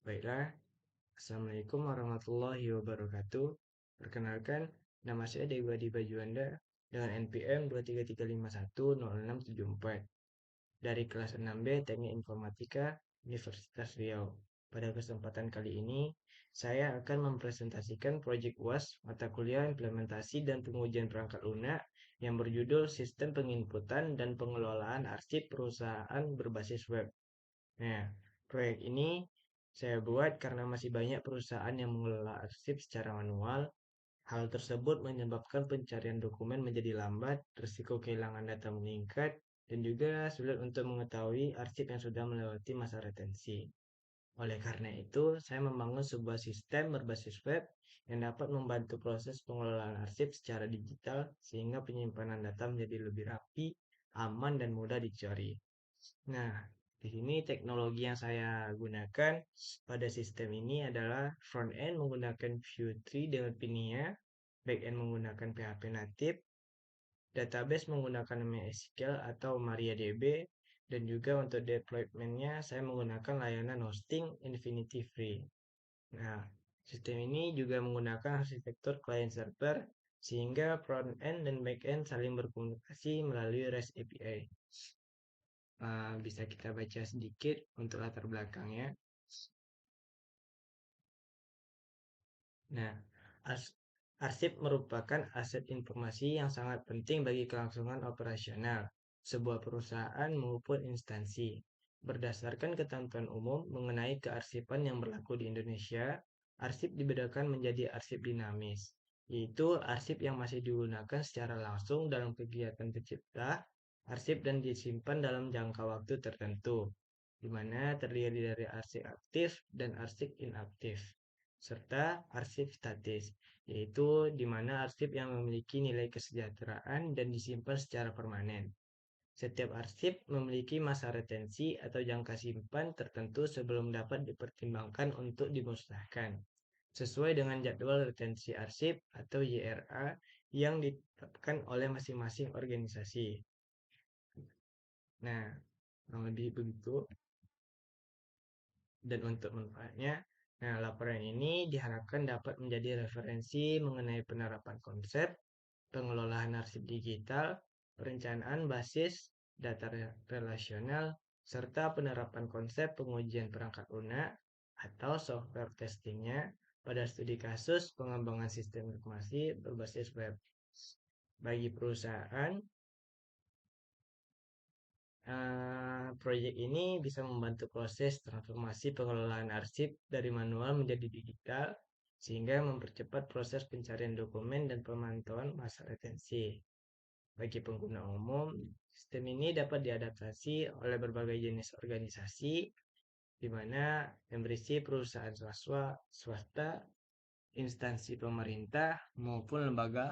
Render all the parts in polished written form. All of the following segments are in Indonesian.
Baiklah, Assalamualaikum warahmatullahi wabarakatuh. Perkenalkan, nama saya Dewa Diba Juanda dengan NPM 233510674 dari kelas 6B Teknik Informatika Universitas Riau. Pada kesempatan kali ini, saya akan mempresentasikan proyek UAS mata kuliah implementasi dan pengujian perangkat lunak yang berjudul Sistem Penginputan dan Pengelolaan Arsip Perusahaan Berbasis Web. Nah, proyek ini saya buat karena masih banyak perusahaan yang mengelola arsip secara manual. Hal tersebut menyebabkan pencarian dokumen menjadi lambat, risiko kehilangan data meningkat, dan juga sulit untuk mengetahui arsip yang sudah melewati masa retensi. Oleh karena itu, saya membangun sebuah sistem berbasis web yang dapat membantu proses pengelolaan arsip secara digital sehingga penyimpanan data menjadi lebih rapi, aman, dan mudah dicari. Nah, di sini teknologi yang saya gunakan pada sistem ini adalah front end menggunakan Vue 3 dengan Pinia, back end menggunakan PHP native, database menggunakan MySQL atau MariaDB, dan juga untuk deployment-nya saya menggunakan layanan hosting Infinity Free. Nah, sistem ini juga menggunakan arsitektur client server sehingga front end dan back end saling berkomunikasi melalui REST API. Bisa kita baca sedikit untuk latar belakangnya. Nah, arsip merupakan aset informasi yang sangat penting bagi kelangsungan operasional sebuah perusahaan maupun instansi. Berdasarkan ketentuan umum mengenai kearsipan yang berlaku di Indonesia, arsip dibedakan menjadi arsip dinamis, yaitu arsip yang masih digunakan secara langsung dalam kegiatan pencipta, arsip dan disimpan dalam jangka waktu tertentu, di mana terdiri dari arsip aktif dan arsip inaktif serta arsip statis, yaitu di mana arsip yang memiliki nilai kesejahteraan dan disimpan secara permanen. Setiap arsip memiliki masa retensi atau jangka simpan tertentu sebelum dapat dipertimbangkan untuk dimusnahkan, sesuai dengan jadwal retensi arsip atau JRA yang ditetapkan oleh masing-masing organisasi. Nah, kurang lebih begitu. Dan untuk manfaatnya, nah laporan ini diharapkan dapat menjadi referensi mengenai penerapan konsep, pengelolaan arsip digital, perencanaan basis data relasional, serta penerapan konsep pengujian perangkat lunak atau software testingnya pada studi kasus pengembangan sistem informasi berbasis web. Bagi perusahaan, proyek ini bisa membantu proses transformasi pengelolaan arsip dari manual menjadi digital, sehingga mempercepat proses pencarian dokumen dan pemantauan masa retensi. Bagi pengguna umum, sistem ini dapat diadaptasi oleh berbagai jenis organisasi, di mana yang berisi perusahaan swasta, instansi pemerintah, maupun lembaga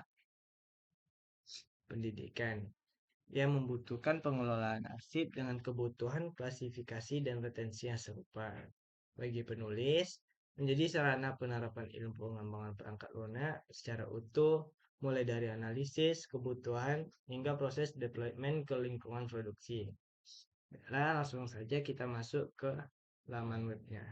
pendidikan yang membutuhkan pengelolaan arsip dengan kebutuhan klasifikasi dan retensi yang serupa. Bagi penulis, menjadi sarana penerapan ilmu pengembangan perangkat lunak secara utuh, mulai dari analisis, kebutuhan, hingga proses deployment ke lingkungan produksi. Nah, langsung saja kita masuk ke laman webnya.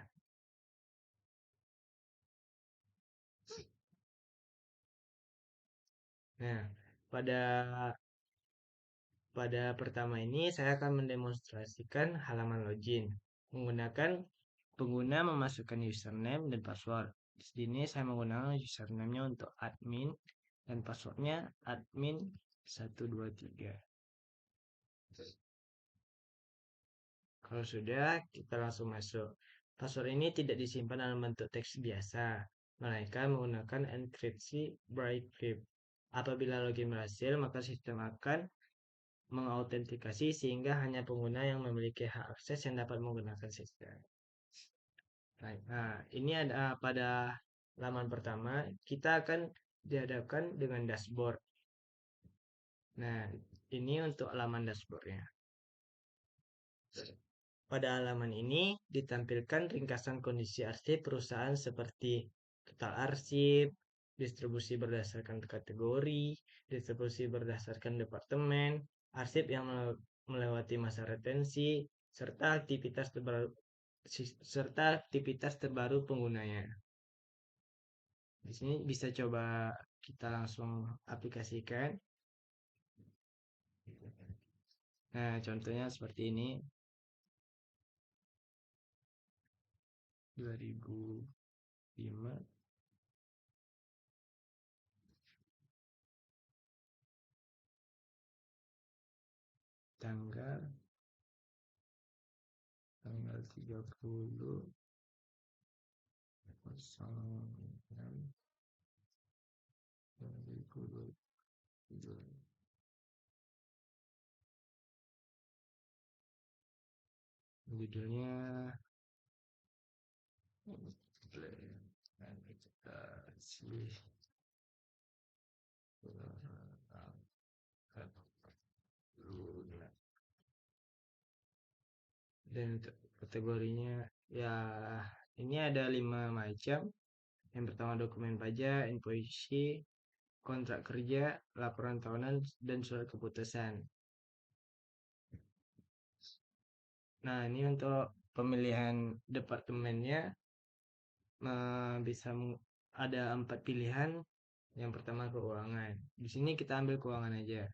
Nah, pada Pada pertama ini saya akan mendemonstrasikan halaman login menggunakan pengguna memasukkan username dan password. Di sini saya menggunakan username-nya untuk admin dan passwordnya admin 123. Kalau sudah, kita langsung masuk. Password ini tidak disimpan dalam bentuk teks biasa, melainkan menggunakan enkripsi Brightcrypt. Apabila login berhasil, maka sistem akan mengautentikasi sehingga hanya pengguna yang memiliki hak akses yang dapat menggunakan sistem. Nah, ini ada pada laman pertama, kita akan dihadapkan dengan dashboard. Nah, ini untuk halaman dashboardnya. Pada halaman ini ditampilkan ringkasan kondisi arsip perusahaan seperti total arsip, distribusi berdasarkan kategori, distribusi berdasarkan departemen, arsip yang melewati masa retensi, serta aktivitas serta aktivitas terbaru penggunanya. Di sini bisa coba kita langsung aplikasikan. Nah, contohnya seperti ini. 2005 tanggal 30 06 2022. Judulnya implementasi perangkat lunak. Dan untuk kategorinya ya ini ada 5 macam. Yang pertama dokumen pajak, invoice, kontrak kerja, laporan tahunan, dan surat keputusan. Nah, ini untuk pemilihan departemennya bisa ada 4 pilihan. Yang pertama keuangan. Di sini kita ambil keuangan aja.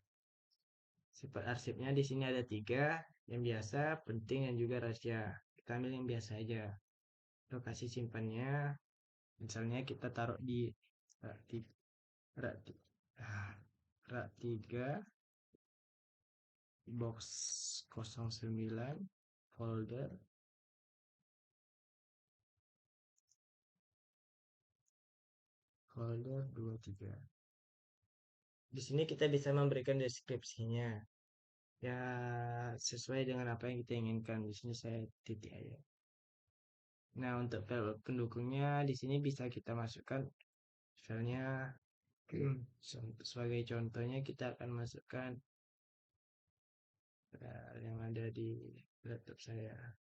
Sifat arsipnya di sini ada 3, yang biasa, penting, dan juga rahasia. Kita ambil yang biasa aja. Lokasi simpannya, misalnya kita taruh di rak 3, rak 3 box 09 folder 23. Di sini kita bisa memberikan deskripsinya ya sesuai dengan apa yang kita inginkan. Di sini saya titik aja. Nah, untuk pendukungnya di sini bisa kita masukkan misalnya sebagai contohnya kita akan masukkan yang ada di laptop saya.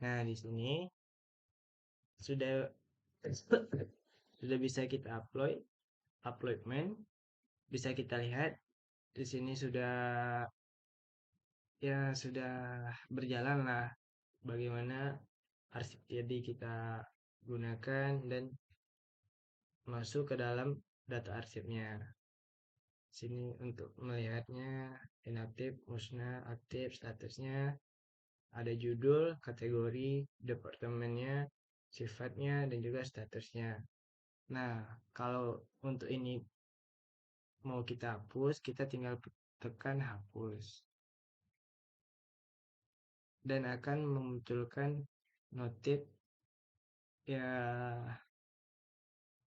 Nah, di sini sudah sudah bisa kita uploadment, bisa kita lihat di sini sudah berjalan lah bagaimana arsip jadi kita gunakan dan masuk ke dalam data arsipnya. Sini untuk melihatnya inaktif, musnah, aktif, statusnya, ada judul, kategori, departemennya, sifatnya, dan juga statusnya. Nah, kalau untuk ini mau kita hapus, kita tinggal tekan hapus. Dan akan memunculkan notif ya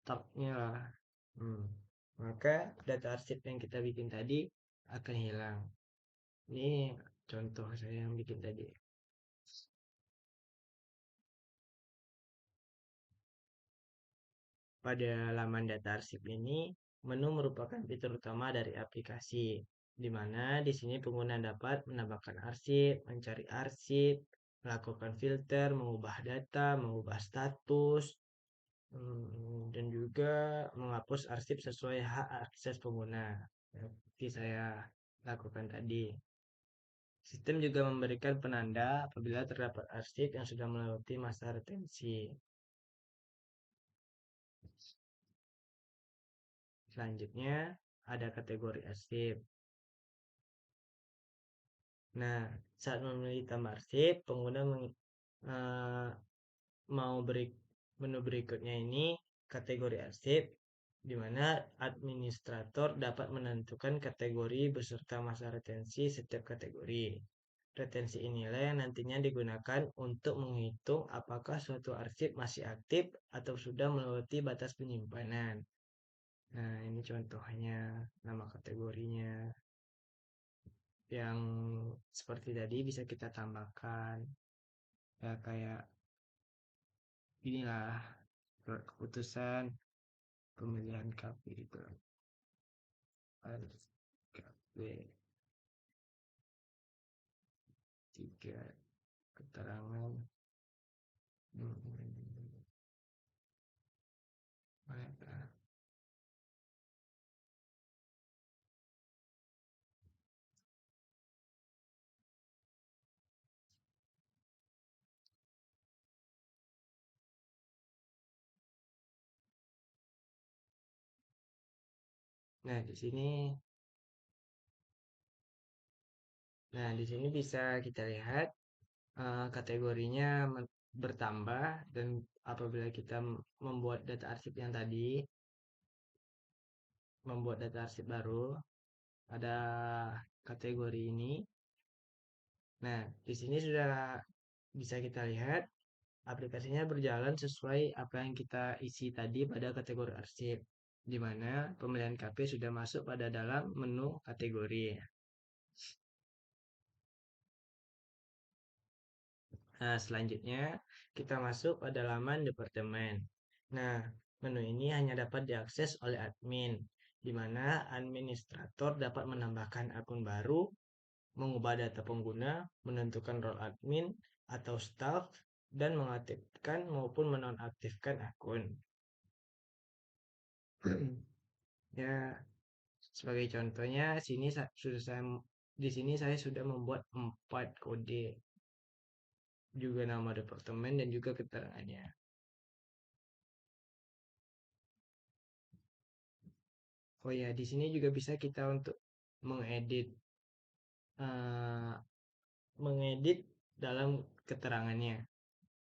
tabnya lah. Maka data arsip yang kita bikin tadi akan hilang. Ini contoh saya yang bikin tadi. Pada laman data arsip ini, menu merupakan fitur utama dari aplikasi, di mana di sini pengguna dapat menambahkan arsip, mencari arsip, melakukan filter, mengubah data, mengubah status, dan juga menghapus arsip sesuai hak akses pengguna. Seperti saya lakukan tadi. Sistem juga memberikan penanda apabila terdapat arsip yang sudah melewati masa retensi. Selanjutnya, ada kategori arsip. Nah, saat memilih tambah arsip, pengguna mau menu berikutnya ini kategori arsip, di mana administrator dapat menentukan kategori beserta masa retensi setiap kategori. Retensi inilah yang nantinya digunakan untuk menghitung apakah suatu arsip masih aktif atau sudah melewati batas penyimpanan. Nah, ini contohnya nama kategorinya. Yang seperti tadi bisa kita tambahkan. Ya kayak inilah keputusan pemilihan KP itu. KP 3 keterangan Nah, di sini bisa kita lihat kategorinya bertambah, dan apabila kita membuat data arsip baru pada kategori ini. Nah, di sini sudah bisa kita lihat aplikasinya berjalan sesuai apa yang kita isi tadi pada kategori arsip, di mana pemilihan KP sudah masuk pada dalam menu kategori. Nah, selanjutnya kita masuk pada laman departemen. Nah, menu ini hanya dapat diakses oleh admin, di mana administrator dapat menambahkan akun baru, mengubah data pengguna, menentukan role admin atau staff, dan mengaktifkan maupun menonaktifkan akun. Ya, sebagai contohnya, di sini saya sudah membuat 4 kode, juga nama departemen dan juga keterangannya. Oh ya, di sini juga bisa kita untuk mengedit eh, mengedit dalam keterangannya.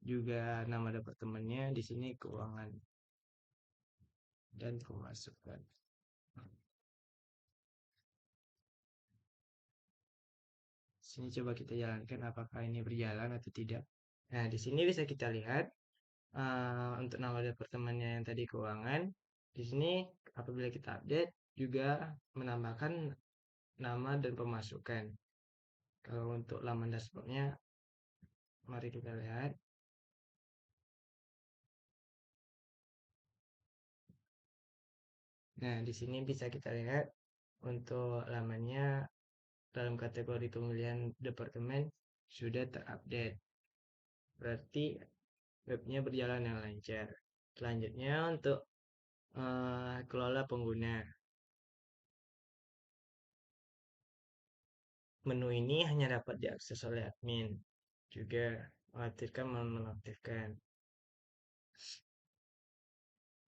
Juga nama departemennya di sini keuangan dan pemasukan. Sini coba kita jalankan apakah ini berjalan atau tidak. Nah, di sini bisa kita lihat untuk nama departemennya yang tadi keuangan. Di sini apabila kita update juga menambahkan nama dan pemasukan. Kalau untuk laman dashboardnya, mari kita lihat. Nah, di sini bisa kita lihat untuk lamannya dalam kategori pemilihan departemen sudah terupdate. Berarti webnya berjalan yang lancar. Selanjutnya untuk kelola pengguna. Menu ini hanya dapat diakses oleh admin. Juga mengaktifkan menonaktifkan.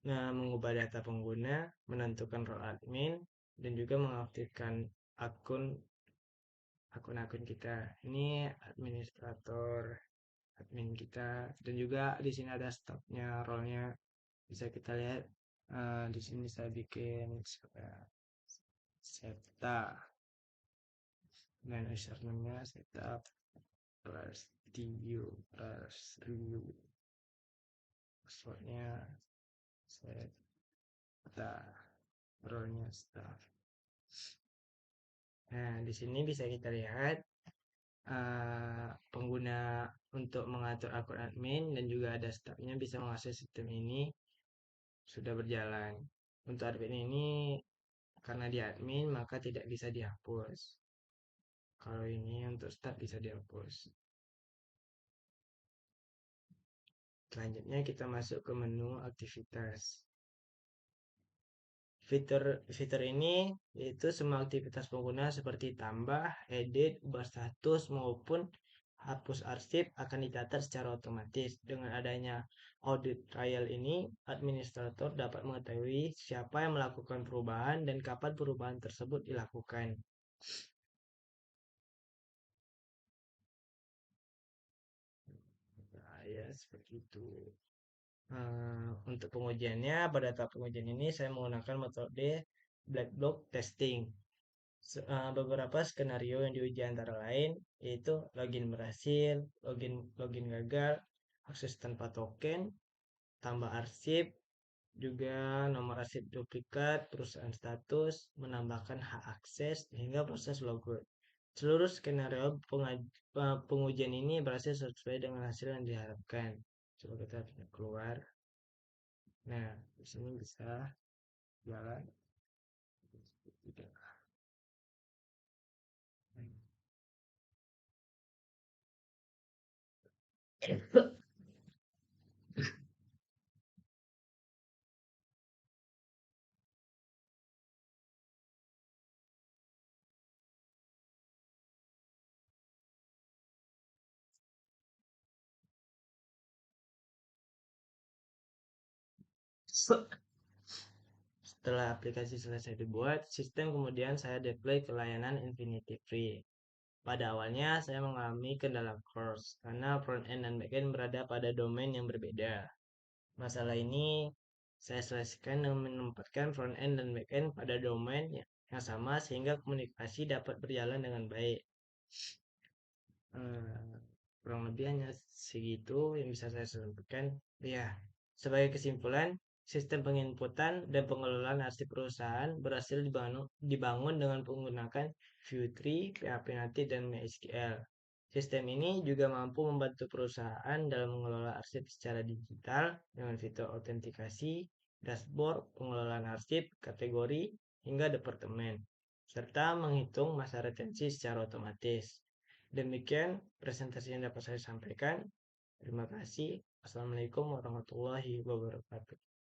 Nah, mengubah data pengguna, menentukan role admin, dan juga mengaktifkan akun-akun kita. Ini administrator admin kita, dan juga di sini ada staffnya, role-nya bisa kita lihat. Di sini saya bikin Septa, dan username-nya Septa plus TU plus Ryu, passwordnya Septa, role-nya staff. Nah, di sini bisa kita lihat pengguna untuk mengatur akun admin dan juga ada staffnya bisa mengakses sistem ini sudah berjalan. Untuk admin ini karena di admin maka tidak bisa dihapus. Kalau ini untuk staff bisa dihapus. Selanjutnya kita masuk ke menu aktivitas. Fitur ini yaitu semua aktivitas pengguna seperti tambah, edit, ubah status maupun hapus arsip akan dicatat secara otomatis. Dengan adanya audit trial ini, administrator dapat mengetahui siapa yang melakukan perubahan dan kapan perubahan tersebut dilakukan. Nah, ya seperti itu. Untuk pengujiannya, pada tahap pengujian ini saya menggunakan metode black box testing. Beberapa skenario yang diuji antara lain yaitu login berhasil, login gagal, akses tanpa token, tambah arsip, juga nomor arsip duplikat, perusahaan status, menambahkan hak akses, hingga proses logout. Seluruh skenario pengujian ini berhasil sesuai dengan hasil yang diharapkan. Coba kita keluar. Nah, di sini bisa jalan. Tidak. Setelah aplikasi selesai dibuat, sistem kemudian saya deploy ke layanan Infinity Free. Pada awalnya, saya mengalami kendala course karena front-end dan back-end berada pada domain yang berbeda. Masalah ini saya selesaikan dengan menempatkan front-end dan back-end pada domain yang sama sehingga komunikasi dapat berjalan dengan baik. Eh, Kurang lebih hanya segitu yang bisa saya sampaikan. Ya, sebagai kesimpulan, sistem penginputan dan pengelolaan arsip perusahaan berhasil dibangun dengan menggunakan Vue 3, PHP Native, dan MySQL. Sistem ini juga mampu membantu perusahaan dalam mengelola arsip secara digital dengan fitur autentikasi, dashboard, pengelolaan arsip, kategori, hingga departemen, serta menghitung masa retensi secara otomatis. Demikian presentasi yang dapat saya sampaikan. Terima kasih. Assalamualaikum warahmatullahi wabarakatuh.